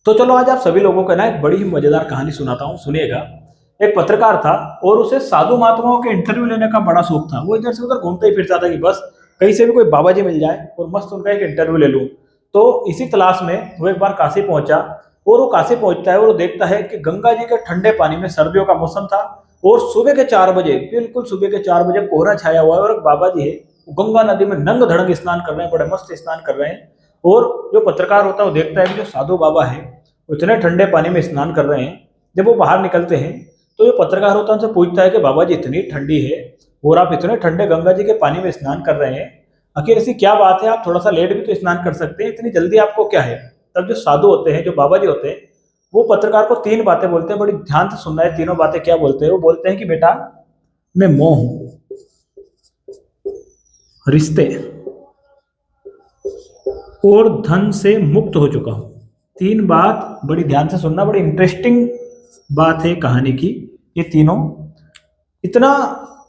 तो चलो आज आप सभी लोगों को ना एक बड़ी ही मजेदार कहानी सुनाता हूँ, सुनिएगा। एक पत्रकार था और उसे साधु महात्माओं के इंटरव्यू लेने का बड़ा शौक था। वो इधर से उधर घूमता ही फिरता था कि बस कहीं से भी कोई बाबा जी मिल जाए और मस्त उनका एक इंटरव्यू ले लूं। तो इसी तलाश में वो एक बार काशी पहुंचा और वो काशी पहुंचता है और वो देखता है कि गंगा जी के ठंडे पानी में, सर्दियों का मौसम था और सुबह के 4 बजे, बिल्कुल सुबह के 4 बजे कोहरा छाया हुआ है और एक बाबा जी है वो गंगा नदी में नंग धड़ंग स्नान कर रहे हैं, बड़े मस्त स्नान कर रहे हैं। और जो पत्रकार होता है वो देखता है कि जो साधु बाबा है वो इतने ठंडे पानी में स्नान कर रहे हैं। जब वो बाहर निकलते हैं तो जो पत्रकार होता है उनसे पूछता है कि बाबा जी इतनी ठंडी है और आप इतने ठंडे गंगा जी के पानी में स्नान कर रहे हैं, आखिर ऐसी क्या बात है? आप थोड़ा सा लेट भी तो स्नान कर सकते हैं, इतनी जल्दी आपको क्या है? तब जो साधु होते हैं, जो बाबा जी होते हैं, वो पत्रकार को 3 बातें बोलते हैं। बड़ी ध्यान से सुनना है। तीनों बातें क्या बोलते हैं? वो बोलते हैं कि बेटा, मैं मोह, रिश्ते और धन से मुक्त हो चुका हूं। 3 बात बड़ी ध्यान से सुनना, बड़ी इंटरेस्टिंग बात है कहानी की। ये तीनों इतना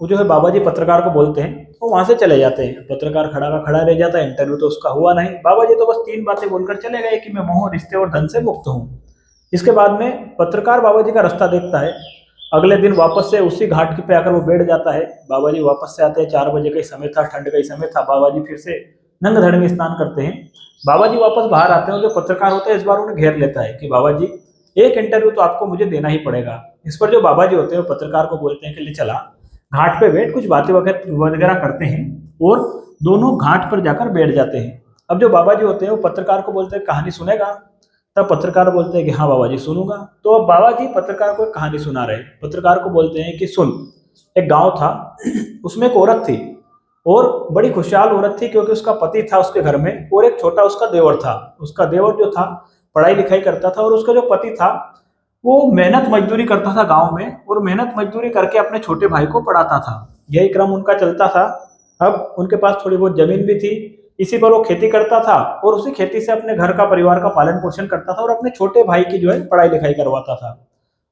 वो जो है बाबा जी पत्रकार को बोलते हैं, वो वहां से चले जाते हैं। पत्रकार खड़ा का खड़ा रह जाता है, इंटरव्यू तो उसका हुआ नहीं। बाबा जी तो बस 3 बातें बोलकर चले गए कि मैं मोह, रिश्ते और धन से मुक्त हूँ। इसके बाद में पत्रकार बाबा जी का रास्ता देखता है। अगले दिन वापस से उसी घाट पे आकर वो बैठ जाता है। बाबा जी वापस से आते हैं, 4 बजे का ही समय था, ठंड का ही समय था। बाबा जी फिर से नंग धड़ंग स्नान करते हैं। बाबा जी वापस बाहर आते हैं और जो पत्रकार होता है इस बार उन्हें घेर लेता है कि बाबा जी, एक इंटरव्यू तो आपको मुझे देना ही पड़ेगा। इस पर जो बाबा जी होते हैं वो पत्रकार को बोलते हैं कि ले चला, घाट पे बैठ, कुछ बातें वगैरह करते हैं। और दोनों घाट पर जाकर बैठ जाते हैं। अब जो बाबा जी होते हैं वो पत्रकार को बोलते हैं कहानी सुनेगा? तब पत्रकार बोलते हैं कि हाँ बाबा जी सुनूंगा। तो अब बाबा जी पत्रकार को एक कहानी सुना रहे हैं। पत्रकार को बोलते हैं कि सुन, एक गांव था, उसमें एक औरत थी और बड़ी खुशहाल औरत थी क्योंकि उसका पति था उसके घर में और एक छोटा उसका देवर था। उसका देवर जो था पढ़ाई लिखाई करता था और उसका जो पति था वो मेहनत मजदूरी करता था गांव में, और मेहनत मजदूरी करके अपने छोटे भाई को पढ़ाता था। यही क्रम उनका चलता था। अब उनके पास थोड़ी बहुत जमीन भी थी, इसी पर वो खेती करता था और उसी खेती से अपने घर का, परिवार का पालन पोषण करता था और अपने छोटे भाई की जो है पढ़ाई लिखाई करवाता था।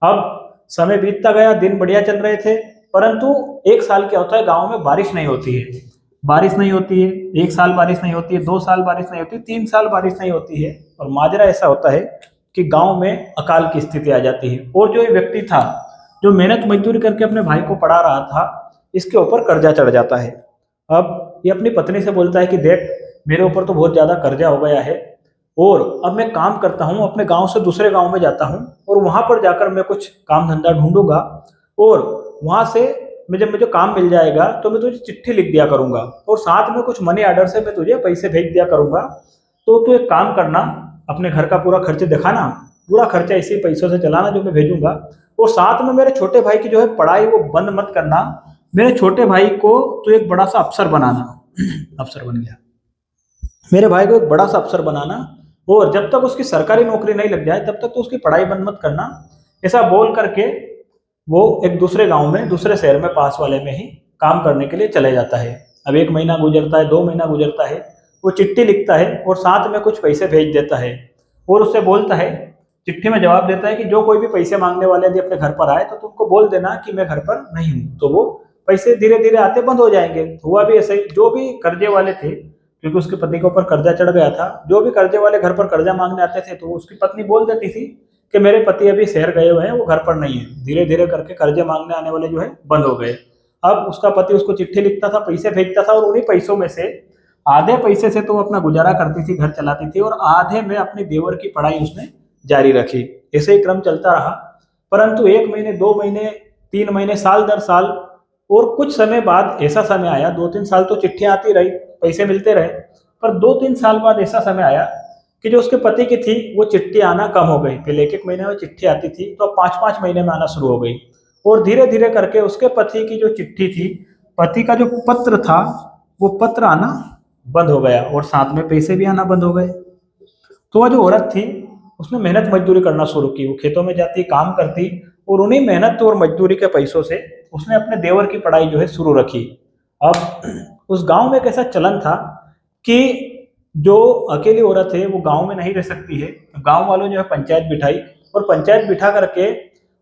अब समय बीतता गया, दिन बढ़िया चल रहे थे, परंतु एक साल क्या होता है, गांव में बारिश नहीं होती है। बारिश नहीं होती है, 1 साल बारिश नहीं होती है, 2 साल बारिश नहीं होती, 3 साल बारिश नहीं होती है। और माजरा ऐसा होता है कि गांव में अकाल की स्थिति आ जाती है और जो ये व्यक्ति था जो मेहनत मजदूरी करके अपने भाई को पढ़ा रहा था, इसके ऊपर कर्जा चढ़ जाता है। अब ये अपनी पत्नी से बोलता है कि देख, मेरे ऊपर तो बहुत ज्यादा कर्जा हो गया है और अब मैं काम करता हूँ, अपने गांव से दूसरे गांव में जाता हूँ और वहां पर जाकर मैं कुछ काम धंधा ढूंढूंगा और वहां से जब मुझे काम मिल जाएगा तो मैं तुझे चिट्ठी लिख दिया करूंगा और साथ में कुछ मनी ऑर्डर से मैं तुझे पैसे भेज दिया करूंगा। तो तू एक काम करना, अपने घर का पूरा खर्च दिखाना, पूरा खर्चा इसी पैसों से चलाना जो मैं भेजूंगा। और साथ में मेरे छोटे भाई की जो है पढ़ाई वो बंद मत करना। मेरे छोटे भाई को तो एक बड़ा सा अफसर बनाना। अफसर बन गया, मेरे भाई को एक बड़ा सा अफसर बनाना और जब तक उसकी सरकारी नौकरी नहीं लग जाए तब तक तो उसकी पढ़ाई बंद मत करना। ऐसा बोल करके वो एक दूसरे गांव में, दूसरे शहर में, पास वाले में ही काम करने के लिए चले जाता है। अब 1 महीना गुजरता है, 2 महीना गुजरता है, वो चिट्ठी लिखता है और साथ में कुछ पैसे भेज देता है और उससे बोलता है, चिट्ठी में जवाब देता है कि जो कोई भी पैसे मांगने वाले यदि अपने घर पर आए तो तुमको बोल देना कि मैं घर पर नहीं हूँ, तो वो पैसे धीरे धीरे आते बंद हो जाएंगे। हुआ भी ऐसा ही। जो भी कर्जे वाले थे, क्योंकि उसके पति के ऊपर कर्जा चढ़ गया था, जो भी कर्जे वाले घर पर कर्जा मांगने आते थे तो उसकी पत्नी बोल देती थी कि मेरे पति अभी शहर गए हुए हैं, वो घर पर नहीं है। धीरे धीरे करके कर्जे मांगने आने वाले जो है बंद हो गए। अब उसका पति उसको चिट्ठी लिखता था, पैसे भेजता था और उन्हीं पैसों में से आधे पैसे से तो वो अपना गुजारा करती थी, घर चलाती थी, और आधे में अपने देवर की पढ़ाई उसने जारी रखी। ऐसे ही क्रम चलता रहा। परंतु 1 महीने, 2 महीने, 3 महीने, साल दर साल, और कुछ समय बाद ऐसा समय आया, 2-3 साल तो चिट्ठियां आती रही, पैसे मिलते रहे, पर 2-3 साल बाद ऐसा समय आया कि जो उसके पति की थी वो चिट्ठी आना कम हो गई। पहले 1-1 महीने में चिट्ठी आती थी तो अब 5-5 महीने में आना शुरू हो गई। और धीरे धीरे करके उसके पति की जो चिट्ठी थी, पति का जो पत्र था, वो पत्र आना बंद हो गया और साथ में पैसे भी आना बंद हो गए। तो वह जो औरत थी उसने मेहनत मजदूरी करना शुरू की। वो खेतों में जाती, काम करती और उन्हीं मेहनत और मजदूरी के पैसों से उसने अपने देवर की पढ़ाई जो है शुरू रखी। अब उस गांव में एक ऐसा चलन था कि जो अकेली औरत है वो गांव में नहीं रह सकती है। गांव वालों जो है पंचायत बिठाई और पंचायत बिठा करके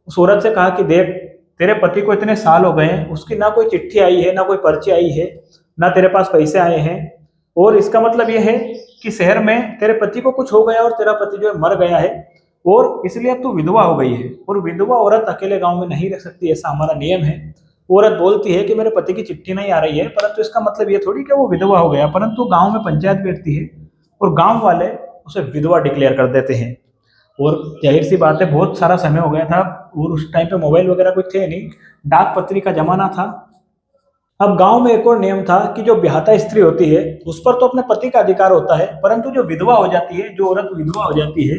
उस औरत से कहा कि देख, तेरे पति को इतने साल हो गए हैं, उसकी ना कोई चिट्ठी आई है, ना कोई पर्ची आई है, ना तेरे पास पैसे आए हैं, और इसका मतलब यह है कि शहर में तेरे पति को कुछ हो गया और तेरा पति जो है मर गया है और इसलिए अब तू विधवा हो गई है, और विधवा औरत अकेले गांव में नहीं रह सकती, ऐसा हमारा नियम है। औरत बोलती है कि मेरे पति की चिट्ठी नहीं आ रही है, परंतु इसका मतलब ये थोड़ी कि वो विधवा हो गया, परंतु गांव में पंचायत बैठती है और गांव वाले उसे विधवा डिक्लेयर कर देते हैं। और जाहिर सी बात है, बहुत सारा समय हो गया था और उस टाइम पे मोबाइल वगैरह कुछ थे नहीं, डाक पत्री का जमाना था। अब गांव में एक और नियम था कि जो ब्याहता स्त्री होती है उस पर तो अपने पति का अधिकार होता है, परंतु जो विधवा हो जाती है, जो औरत विधवा हो जाती है,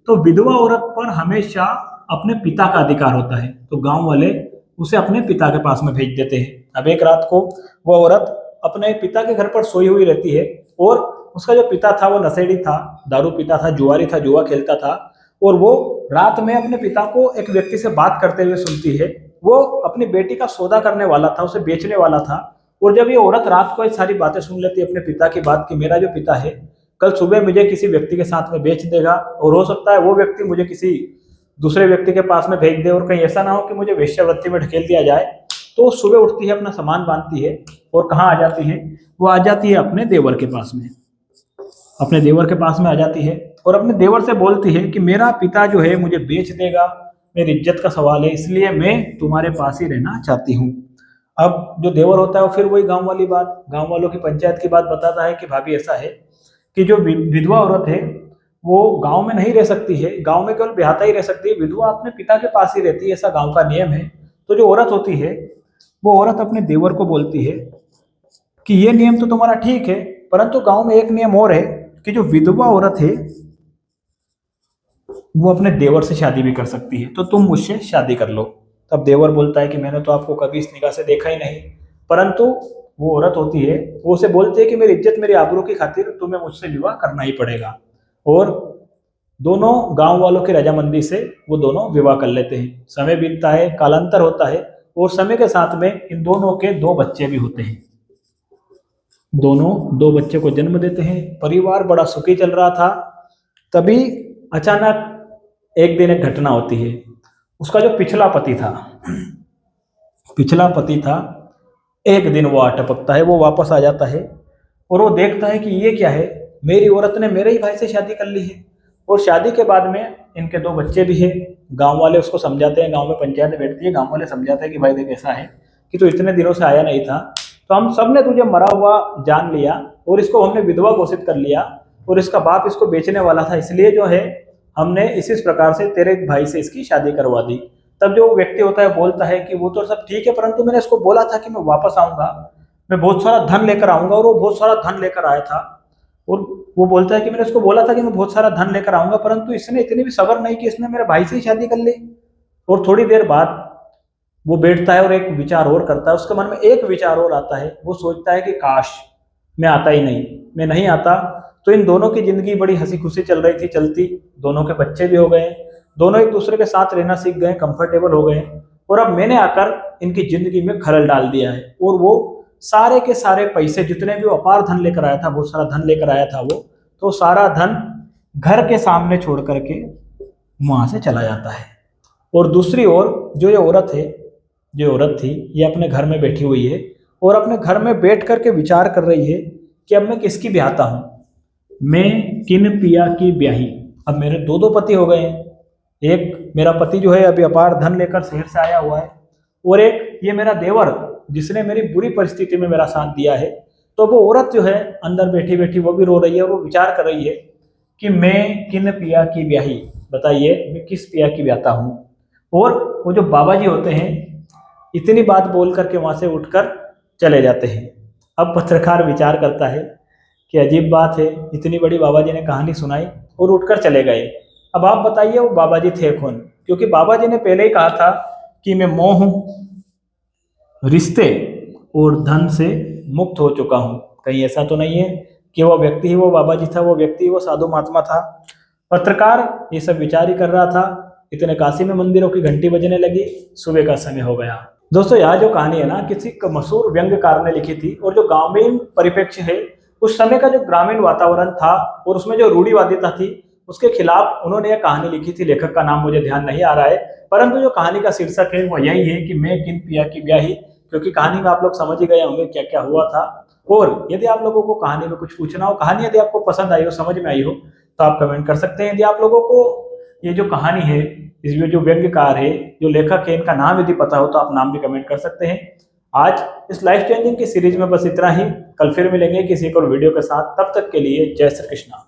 तो विधवा औरत पर हमेशा अपने पिता का अधिकार होता है। तो गांव वाले उसे अपने पिता के पास में भेज देते हैं। अब एक रात को वो औरत अपने पिता के घर पर सोई हुई रहती है, और उसका जो पिता था वो नशेड़ी था, दारू पीता था, जुआरी था, जुआ खेलता था। और वो रात में अपने पिता को एक व्यक्ति से बात करते हुए सुनती है। वो अपनी बेटी का सौदा करने वाला था, उसे बेचने वाला था। और जब ये औरत रात को ये सारी बातें सुन लेती है अपने पिता की बात कि मेरा जो पिता है कल सुबह मुझे किसी व्यक्ति के साथ में बेच देगा, और हो सकता है वो व्यक्ति मुझे किसी दूसरे व्यक्ति के पास में भेज दे, और कहीं ऐसा ना हो कि मुझे वेश्यावृत्ति में ढकेल दिया जाए, तो सुबह उठती है, अपना सामान बांधती है और कहाँ आ जाती है, वो आ जाती है अपने देवर के पास में। अपने देवर के पास में आ जाती है और अपने देवर से बोलती है कि मेरा पिता जो है मुझे बेच देगा, मेरी इज्जत का सवाल है, इसलिए मैं तुम्हारे पास ही रहना चाहती हूँ। अब जो देवर होता है वो फिर वही गांव वाली बात, गांव वालों की पंचायत की बात बताता है कि भाभी ऐसा है कि जो विधवा औरत है वो गांव में नहीं रह सकती है, गांव में केवल ब्याहता ही रह सकती है, विधवा अपने पिता के पास ही रहती है, ऐसा गांव का नियम है। तो जो औरत होती है वो औरत अपने देवर को बोलती है कि ये नियम तो तुम्हारा ठीक है, परंतु गांव में एक नियम और है कि जो विधवा औरत है वो अपने देवर से शादी भी कर सकती है, तो तुम मुझसे शादी कर लो। तब देवर बोलता है कि मैंने तो आपको कभी इस निगाह से देखा ही नहीं, परंतु वो औरत होती है वो उसे बोलती है कि मेरी इज्जत मेरी आबरू की खातिर तुम्हें मुझसे विवाह करना ही पड़ेगा। और दोनों गांव वालों की रजामंदी से वो दोनों विवाह कर लेते हैं। समय बीतता है, कालांतर होता है, और समय के साथ में इन दोनों के दो बच्चे भी होते हैं। दोनों दो बच्चे को जन्म देते हैं, परिवार बड़ा सुखी चल रहा था। तभी अचानक एक दिन एक घटना होती है। उसका जो पिछला पति था, एक दिन वो टपकता है, वो वापस आ जाता है और वो देखता है कि ये क्या है, मेरी औरत ने मेरे ही भाई से शादी कर ली है। और शादी के बाद में इनके दो बच्चे भी हैं। गांव वाले उसको समझाते हैं, गांव में पंचायत बैठती है, गांव वाले समझाते हैं कि भाई देख ऐसा है कि तू इतने दिनों से आया नहीं था, तो हम सब ने तुझे मरा हुआ जान लिया और इसको हमने विधवा घोषित कर लिया, और इसका बाप इसको बेचने वाला था, इसलिए जो है हमने इस प्रकार से तेरे भाई से इसकी शादी करवा दी। तब जो व्यक्ति होता है बोलता है कि वो तो सब ठीक है, परंतु मैंने इसको बोला था कि मैं वापस आऊंगा, मैं बहुत सारा धन लेकर आऊंगा, और वो बहुत सारा धन लेकर आया था। और वो बोलता है कि मैंने इसको बोला था कि मैं बहुत सारा धन लेकर आऊंगा, परंतु इसने इतनी भी सब्र नहीं कि इसने मेरे भाई से ही शादी कर ली। और थोड़ी देर बाद वो बैठता है और एक विचार और करता है, उसके मन में एक विचार और आता है। वो सोचता है कि काश मैं आता ही नहीं, मैं नहीं आता तो इन दोनों की जिंदगी बड़ी हंसी खुशी चल रही थी चलती, दोनों के बच्चे भी हो गए, दोनों एक दूसरे के साथ रहना सीख गए, कंफर्टेबल हो गए, और अब मैंने आकर इनकी जिंदगी में खलल डाल दिया है। और वो सारे के सारे पैसे जितने भी वो अपार धन लेकर आया था, बहुत सारा धन लेकर आया था वो, तो सारा धन घर के सामने छोड़ करके वहां से चला जाता है। और दूसरी ओर जो ये औरत है, जो औरत थी, ये अपने घर में बैठी हुई है और अपने घर में बैठ करके विचार कर रही है कि अब मैं किसकी ब्याहता हूँ, मैं किन पिया की ब्याही। अब मेरे दो दो पति हो गए हैं, एक मेरा पति जो है अभी अपार धन लेकर शहर से आया हुआ है, और एक ये मेरा देवर जिसने मेरी बुरी परिस्थिति में मेरा साथ दिया है। तो वो औरत जो है अंदर बैठी बैठी वो भी रो रही है, और वो विचार कर रही है कि मैं किन पिया की ब्याही, बताइए मैं किस पिया की ब्याहता हूँ। और वो जो बाबा जी होते हैं इतनी बात बोल करके वहां से उठकर चले जाते हैं। अब पत्रकार विचार करता है कि अजीब बात है, इतनी बड़ी बाबा जी ने कहानी सुनाई और उठकर चले गए। अब आप बताइए वो बाबा जी थे कौन, क्योंकि बाबा जी ने पहले ही कहा था कि मैं मोह, रिश्ते और धन से मुक्त हो चुका हूँ। कहीं ऐसा तो नहीं है कि वो व्यक्ति ही वो बाबा जी था, वो व्यक्ति ही वो साधु महात्मा था। पत्रकार ये सब विचार ही कर रहा था, इतने काशी में मंदिरों की घंटी बजने लगी, सुबह का समय हो गया। दोस्तों यह जो कहानी है ना किसी मशहूर व्यंग्यकार ने लिखी थी, और जो ग्रामीण परिप्रेक्ष्य है उस समय का जो ग्रामीण वातावरण था और उसमें जो रूढ़िवादिता थी उसके खिलाफ उन्होंने यह कहानी लिखी थी। लेखक का नाम मुझे ध्यान नहीं आ रहा है, परंतु जो कहानी का शीर्षक है वो यही है कि मैं किन पिया की ब्याही। क्योंकि कहानी में आप लोग समझ ही गए होंगे क्या क्या हुआ था। और यदि आप लोगों को कहानी में कुछ पूछना हो, कहानी यदि आपको पसंद आई हो, समझ में आई हो, तो आप कमेंट कर सकते हैं। यदि आप लोगों को ये जो कहानी है, इसमें जो व्यंग्यकार है, जो लेखक है, इनका नाम यदि पता हो तो आप नाम भी कमेंट कर सकते हैं। आज इस लाइफ चेंजिंग की सीरीज में बस इतना ही। कल फिर मिलेंगे किसी एक और वीडियो के साथ। तब तक के लिए जय श्री कृष्णा।